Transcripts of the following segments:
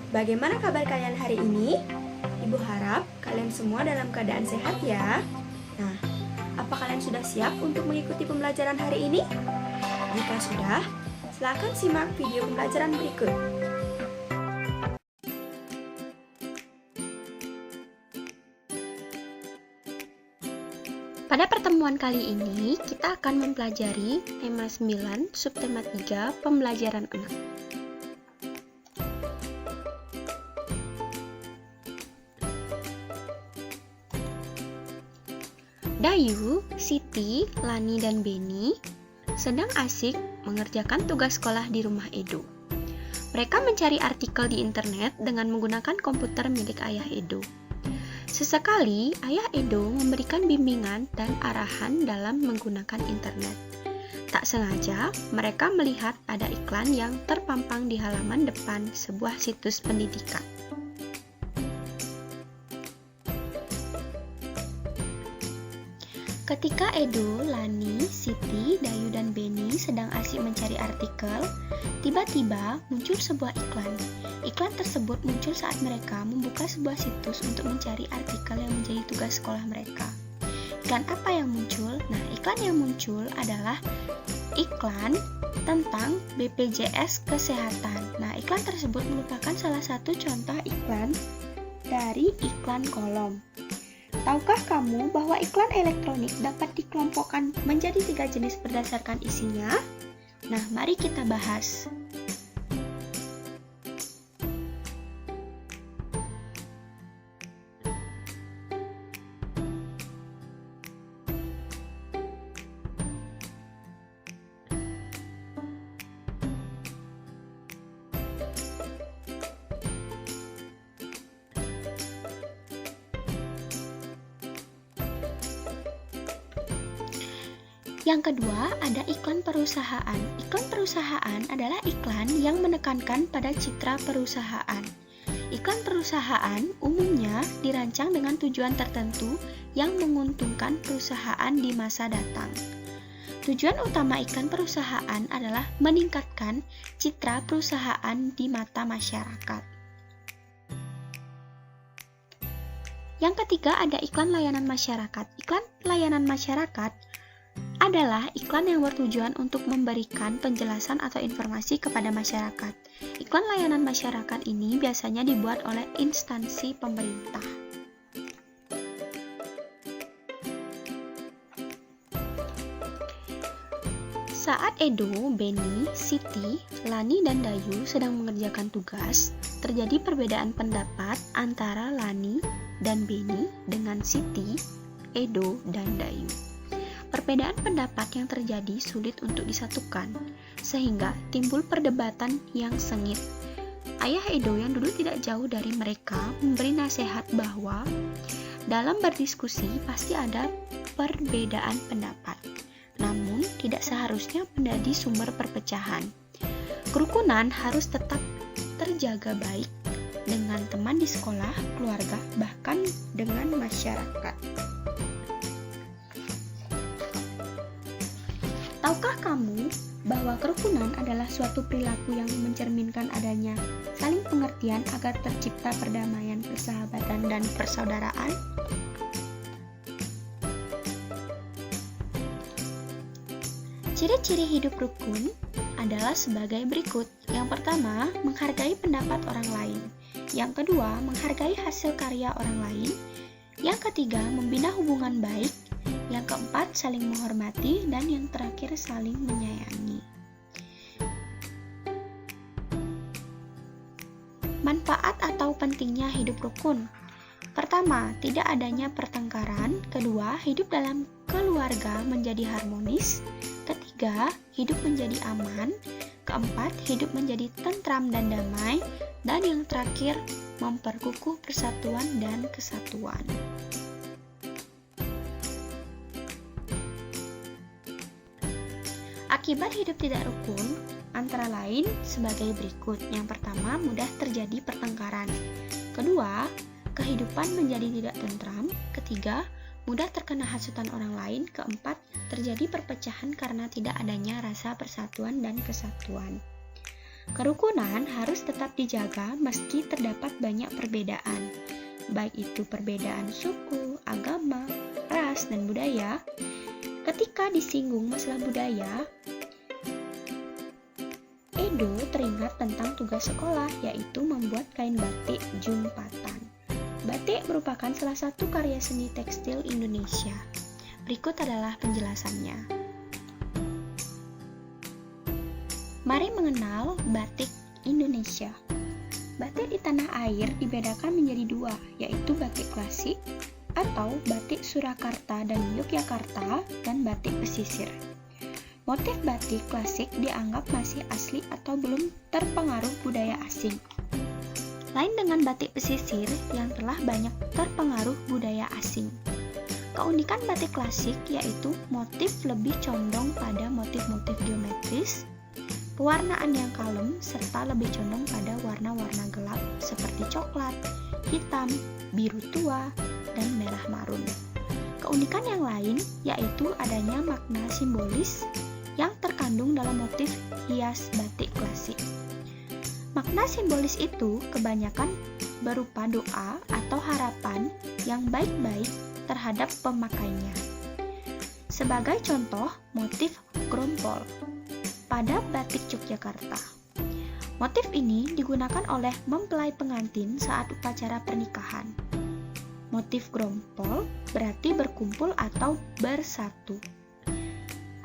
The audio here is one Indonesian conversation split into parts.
Bagaimana kabar kalian hari ini? Ibu harap kalian semua dalam keadaan sehat ya. Nah, apa kalian sudah siap untuk mengikuti pembelajaran hari ini? Jika sudah, silakan simak video pembelajaran berikut. Pada pertemuan kali ini, kita akan mempelajari tema 9, subtema 3, pembelajaran anak. Dayu, Siti, Lani, dan Beni sedang asik mengerjakan tugas sekolah di rumah Edo. Mereka mencari artikel di internet dengan menggunakan komputer milik ayah Edo. Sesekali, ayah Edo memberikan bimbingan dan arahan dalam menggunakan internet. Tak sengaja, mereka melihat ada iklan yang terpampang di halaman depan sebuah situs pendidikan. Ketika Edo, Lani, Siti, Dayu, dan Beni sedang asik mencari artikel, tiba-tiba muncul sebuah iklan. Iklan tersebut muncul saat mereka membuka sebuah situs untuk mencari artikel yang menjadi tugas sekolah mereka. Iklan apa yang muncul? Nah, iklan yang muncul adalah iklan tentang BPJS Kesehatan. Nah, iklan tersebut merupakan salah satu contoh iklan dari iklan kolom. Tahukah kamu bahwa iklan elektronik dapat dikelompokkan menjadi 3 jenis berdasarkan isinya? Nah, mari kita bahas. Yang kedua, ada iklan perusahaan. Iklan perusahaan adalah iklan yang menekankan pada citra perusahaan. Iklan perusahaan umumnya dirancang dengan tujuan tertentu yang menguntungkan perusahaan di masa datang. Tujuan utama iklan perusahaan adalah meningkatkan citra perusahaan di mata masyarakat. Yang ketiga, ada iklan layanan masyarakat. Iklan layanan masyarakat adalah iklan yang bertujuan untuk memberikan penjelasan atau informasi kepada masyarakat. Iklan layanan masyarakat ini biasanya dibuat oleh instansi pemerintah. Saat Edo, Beni, Siti, Lani, dan Dayu sedang mengerjakan tugas, terjadi perbedaan pendapat antara Lani dan Beni dengan Siti, Edo, dan Dayu. Perbedaan pendapat yang terjadi sulit untuk disatukan, sehingga timbul perdebatan yang sengit. Ayah Edo yang dulu tidak jauh dari mereka memberi nasihat bahwa dalam berdiskusi pasti ada perbedaan pendapat, namun tidak seharusnya menjadi sumber perpecahan. Kerukunan harus tetap terjaga baik dengan teman di sekolah, keluarga, bahkan dengan masyarakat. Tahukah kamu bahwa kerukunan adalah suatu perilaku yang mencerminkan adanya saling pengertian agar tercipta perdamaian, persahabatan, dan persaudaraan? Ciri-ciri hidup rukun adalah sebagai berikut. Yang pertama, menghargai pendapat orang lain. Yang kedua, menghargai hasil karya orang lain. Yang ketiga, membina hubungan baik. Yang keempat, saling menghormati, dan yang terakhir, saling menyayangi. Manfaat atau pentingnya hidup rukun. Pertama, tidak adanya pertengkaran. Kedua, hidup dalam keluarga menjadi harmonis. Ketiga, hidup menjadi aman. Keempat, hidup menjadi tentram dan damai. Dan yang terakhir, memperkukuh persatuan dan kesatuan. Akibat hidup tidak rukun antara lain sebagai berikut. Yang pertama, mudah terjadi pertengkaran. Kedua, kehidupan menjadi tidak tentram. Ketiga, mudah terkena hasutan orang lain. Keempat, terjadi perpecahan karena tidak adanya rasa persatuan dan kesatuan. Kerukunan harus tetap dijaga meski terdapat banyak perbedaan, baik itu perbedaan suku, agama, ras, dan budaya. Ketika disinggung masalah budaya, Edo teringat tentang tugas sekolah, yaitu membuat kain batik Jumpatan. Batik merupakan salah satu karya seni tekstil Indonesia. Berikut adalah penjelasannya. Mari mengenal batik Indonesia. Batik di tanah air dibedakan menjadi dua, yaitu batik klasik atau batik Surakarta dan Yogyakarta, dan batik pesisir. Motif batik klasik dianggap masih asli atau belum terpengaruh budaya asing. Lain dengan batik pesisir yang telah banyak terpengaruh budaya asing. Keunikan batik klasik yaitu motif lebih condong pada motif-motif geometris, pewarnaan yang kalem, serta lebih condong pada warna-warna gelap seperti coklat, hitam, biru tua, dan merah marun. Keunikan yang lain yaitu adanya makna simbolis yang terkandung dalam motif hias batik klasik. Makna simbolis itu kebanyakan berupa doa atau harapan yang baik-baik terhadap pemakainya. Sebagai contoh, motif grompol pada batik Yogyakarta. Motif ini digunakan oleh mempelai pengantin saat upacara pernikahan. Motif grompol berarti berkumpul atau bersatu.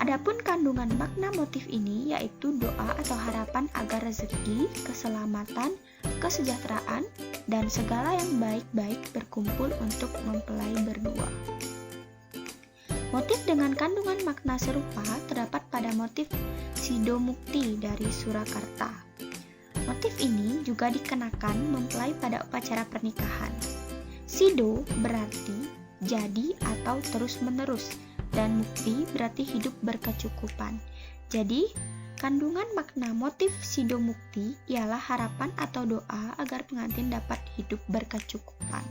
Adapun kandungan makna motif ini yaitu doa atau harapan agar rezeki, keselamatan, kesejahteraan, dan segala yang baik-baik berkumpul untuk mempelai berdua. Motif dengan kandungan makna serupa terdapat pada motif Sidomukti dari Surakarta. Motif ini juga dikenakan mempelai pada upacara pernikahan. Sido berarti jadi atau terus-menerus, dan mukti berarti hidup berkecukupan. Jadi, kandungan makna motif Sidomukti ialah harapan atau doa agar pengantin dapat hidup berkecukupan.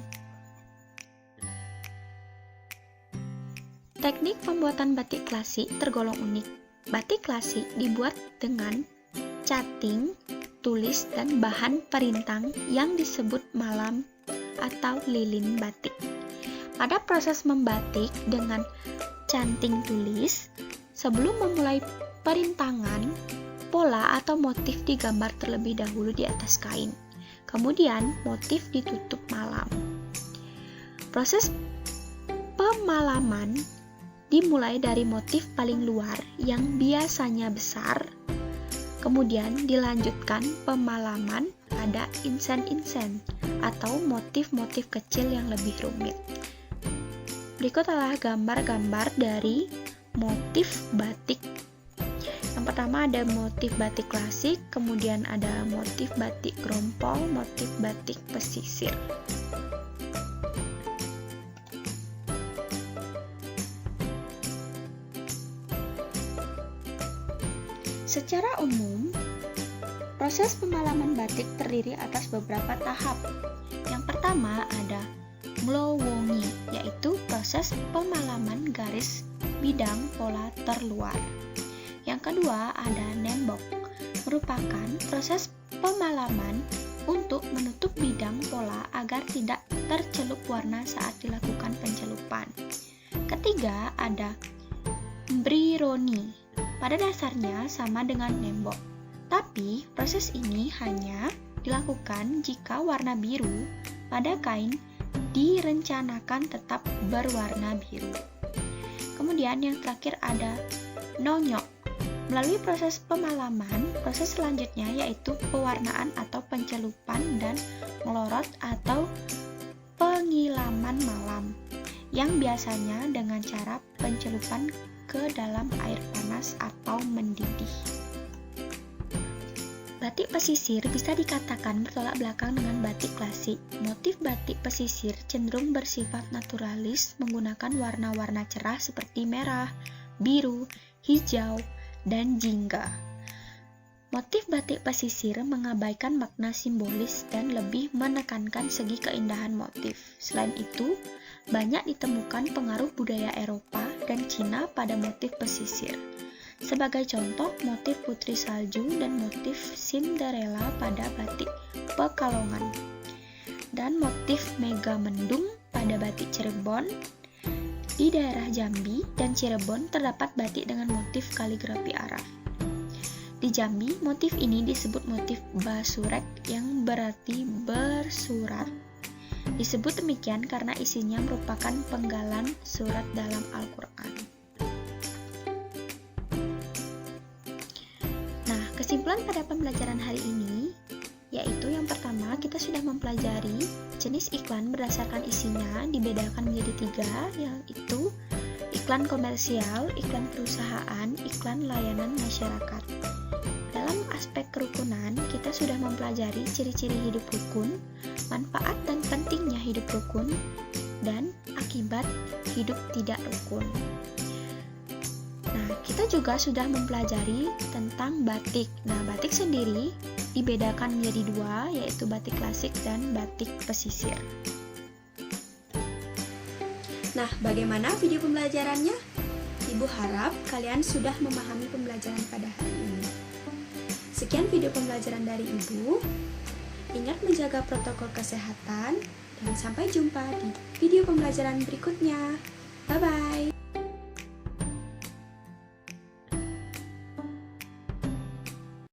Teknik pembuatan batik klasik tergolong unik. Batik klasik dibuat dengan cating, tulis, dan bahan perintang yang disebut malam atau lilin batik. Pada proses membatik dengan canting tulis, sebelum memulai perintangan, pola atau motif digambar terlebih dahulu di atas kain. Kemudian, motif ditutup malam. Proses pemalaman dimulai dari motif paling luar yang biasanya besar, kemudian dilanjutkan pemalaman pada insen-insen atau motif-motif kecil yang lebih rumit. Berikut adalah gambar-gambar dari motif batik. Yang pertama ada motif batik klasik, kemudian ada motif batik grompol, motif batik pesisir. Secara umum, proses pemalaman batik terdiri atas beberapa tahap. Yang pertama ada Mlowongi, yaitu proses pemalaman garis bidang pola terluar. Yang kedua ada Nembok, merupakan proses pemalaman untuk menutup bidang pola agar tidak tercelup warna saat dilakukan pencelupan. Ketiga ada Mbrironi, pada dasarnya sama dengan Nembok, tapi proses ini hanya dilakukan jika warna biru pada kain direncanakan tetap berwarna biru. Kemudian yang terakhir ada Nonyok. Melalui proses pemalaman, proses selanjutnya yaitu pewarnaan atau pencelupan dan melorot atau pengilaman malam, yang biasanya dengan cara pencelupan ke dalam air panas atau mendidih. Batik pesisir bisa dikatakan bertolak belakang dengan batik klasik. Motif batik pesisir cenderung bersifat naturalis, menggunakan warna-warna cerah seperti merah, biru, hijau, dan jingga. Motif batik pesisir mengabaikan makna simbolis dan lebih menekankan segi keindahan motif. Selain itu, banyak ditemukan pengaruh budaya Eropa dan Cina pada motif pesisir. Sebagai contoh, motif Putri Salju dan motif Cinderella pada batik Pekalongan, dan motif Mega Mendung pada batik Cirebon. Di daerah Jambi dan Cirebon terdapat batik dengan motif kaligrafi Arab. Di Jambi, motif ini disebut motif basurek yang berarti bersurat. Disebut demikian karena isinya merupakan penggalan surat dalam Al-Quran. Nah, kesimpulan pada pembelajaran hari ini yaitu yang pertama, kita sudah mempelajari jenis iklan berdasarkan isinya dibedakan menjadi 3, yaitu iklan komersial, iklan perusahaan, iklan layanan masyarakat. Dalam aspek kerukunan, kita sudah mempelajari ciri-ciri hidup rukun, manfaat dan pentingnya hidup rukun, dan akibat hidup tidak rukun. Nah, kita juga sudah mempelajari tentang batik. Nah, batik sendiri dibedakan menjadi 2, yaitu batik klasik dan batik pesisir. Nah, bagaimana video pembelajarannya? Ibu harap kalian sudah memahami pembelajaran pada hari ini. Sekian video pembelajaran dari Ibu. Ingat menjaga protokol kesehatan dan sampai jumpa di video pembelajaran berikutnya. Bye-bye.